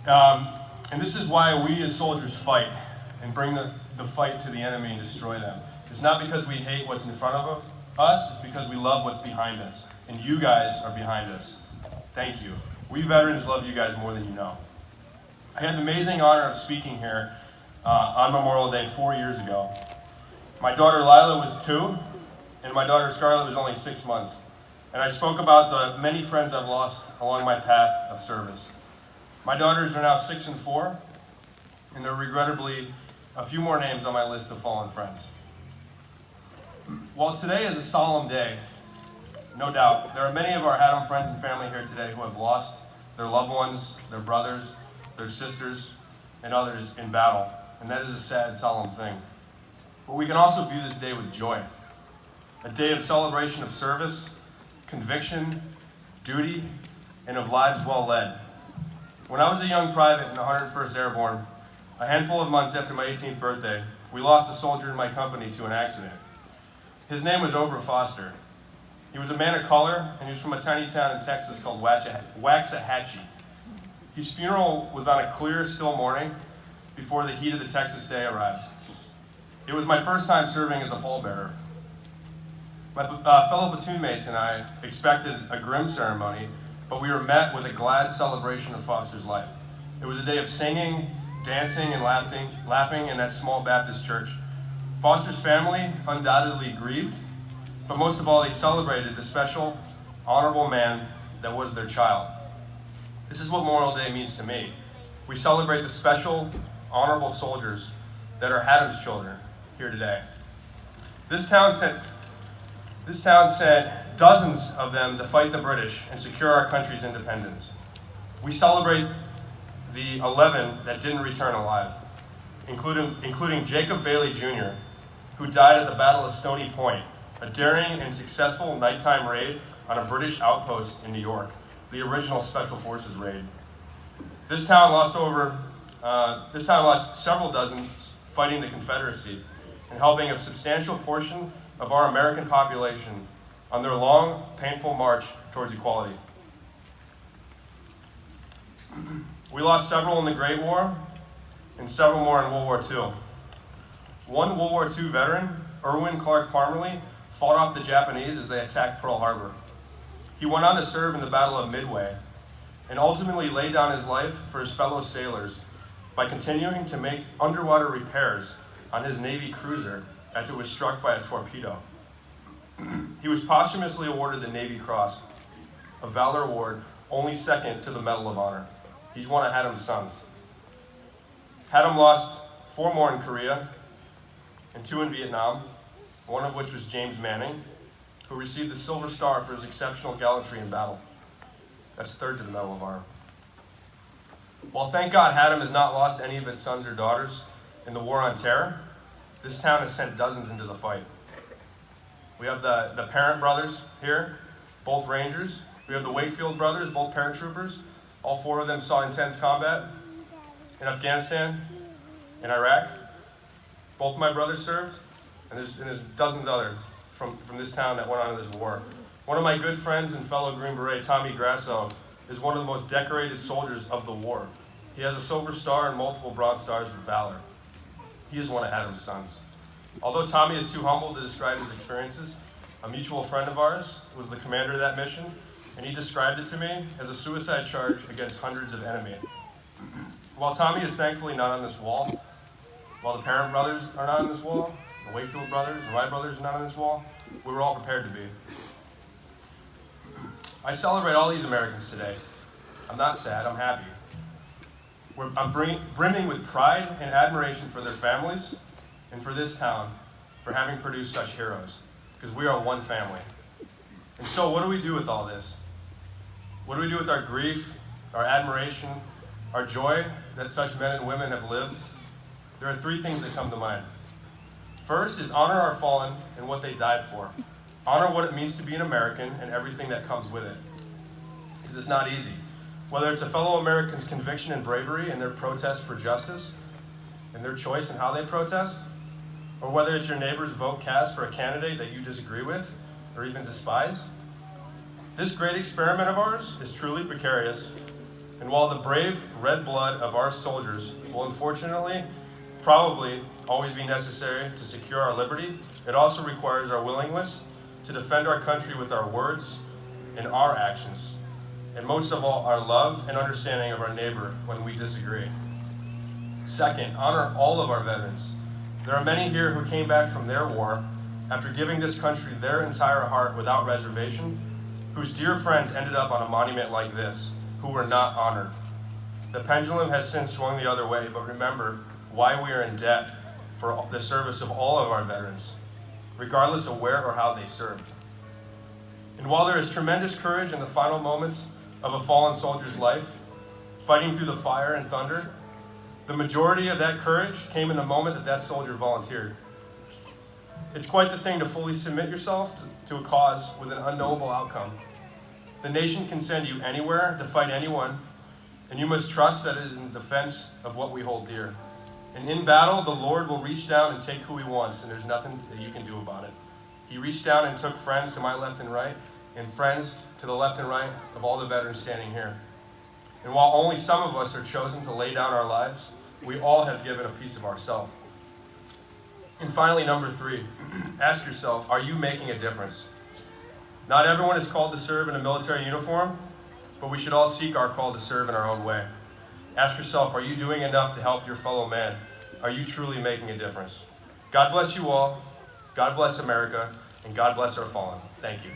And this is why we as soldiers fight and bring the fight to the enemy and destroy them. It's not because we hate what's in front of us, it's because we love what's behind us. And you guys are behind us. Thank you. We veterans love you guys more than you know. I had the amazing honor of speaking here on Memorial Day 4 years ago. My daughter Lila was 2, and my daughter Scarlett was only 6 months. And I spoke about the many friends I've lost along my path of service. My daughters are now 6 and 4, and there are regrettably a few more names on my list of fallen friends. While today is a solemn day, no doubt, there are many of our Haddam friends and family here today who have lost their loved ones, their brothers, their sisters, and others in battle. And that is a sad, solemn thing. But we can also view this day with joy. A day of celebration of service, conviction, duty, and of lives well led. When I was a young private in the 101st Airborne, a handful of months after my 18th birthday, we lost a soldier in my company to an accident. His name was Obra Foster. He was a man of color, and he was from a tiny town in Texas called Waxahachie. His funeral was on a clear, still morning before the heat of the Texas day arrived. It was my first time serving as a pallbearer. My fellow platoon mates and I expected a grim ceremony, but we were met with a glad celebration of Foster's life. It was a day of singing, dancing, and laughing in that small Baptist church. Foster's family undoubtedly grieved, but most of all, they celebrated the special, honorable man that was their child. This is what Memorial Day means to me. We celebrate the special, honorable soldiers that are Haddam's children here today. This town sent dozens of them to fight the British and secure our country's independence. We celebrate the 11 that didn't return alive, including Jacob Bailey Jr., who died at the Battle of Stony Point, a daring and successful nighttime raid on a British outpost in New York, the original Special Forces raid. This town lost several dozen fighting the Confederacy and helping a substantial portion of our American population on their long, painful march towards equality. We lost several in the Great War and several more in World War II. One World War II veteran, Erwin Clark Parmalee, fought off the Japanese as they attacked Pearl Harbor. He went on to serve in the Battle of Midway and ultimately laid down his life for his fellow sailors by continuing to make underwater repairs on his Navy cruiser after it was struck by a torpedo. He was posthumously awarded the Navy Cross, a Valor Award only second to the Medal of Honor. He's one of Haddam's sons. Haddam lost 4 more in Korea and 2 in Vietnam, one of which was James Manning, who received the Silver Star for his exceptional gallantry in battle. That's third to the Medal of Honor. While thank God Haddam has not lost any of its sons or daughters in the War on Terror, this town has sent dozens into the fight. We have the Parent brothers here, both Rangers. We have the Wakefield brothers, both paratroopers. All 4 of them saw intense combat in Afghanistan, in Iraq. Both my brothers served, and there's dozens others from this town that went on to this war. One of my good friends and fellow Green Beret, Tommy Grasso, is one of the most decorated soldiers of the war. He has a Silver Star and multiple Bronze Stars for valor. He is one of Haddam's sons. Although Tommy is too humble to describe his experiences, a mutual friend of ours was the commander of that mission, and he described it to me as a suicide charge against hundreds of enemies. While Tommy is thankfully not on this wall, while the Parent brothers are not on this wall, the Wakefield brothers and my brothers are not on this wall, we were all prepared to be. I celebrate all these Americans today. I'm not sad, I'm happy. I'm brimming with pride and admiration for their families and for this town for having produced such heroes, because we are one family. And so what do we do with all this? What do we do with our grief, our admiration, our joy that such men and women have lived? There are 3 things that come to mind. First is honor our fallen and what they died for. Honor what it means to be an American and everything that comes with it. Because it's not easy. Whether it's a fellow American's conviction and bravery in their protest for justice, and their choice in how they protest, or whether it's your neighbor's vote cast for a candidate that you disagree with or even despise. This great experiment of ours is truly precarious, And while the brave red blood of our soldiers will unfortunately probably always be necessary to secure our liberty, it also requires our willingness to defend our country with our words and our actions, and most of all, our love and understanding of our neighbor when we disagree. Second, honor all of our veterans. There are many here who came back from their war after giving this country their entire heart without reservation, whose dear friends ended up on a monument like this, who were not honored. The pendulum has since swung the other way, but remember why we are in debt for the service of all of our veterans, regardless of where or how they served. And while there is tremendous courage in the final moments of a fallen soldier's life, fighting through the fire and thunder, the majority of that courage came in the moment that that soldier volunteered. It's quite the thing to fully submit yourself to a cause with an unknowable outcome. The nation can send you anywhere to fight anyone, and you must trust that it is in defense of what we hold dear. And in battle, the Lord will reach down and take who he wants, and there's nothing that you can do about it. He reached down and took friends to my left and right, and friends to the left and right of all the veterans standing here. And while only some of us are chosen to lay down our lives, we all have given a piece of ourselves. And finally, number 3, ask yourself, are you making a difference? Not everyone is called to serve in a military uniform, but we should all seek our call to serve in our own way. Ask yourself, are you doing enough to help your fellow man? Are you truly making a difference? God bless you all. God bless America. And God bless our fallen. Thank you.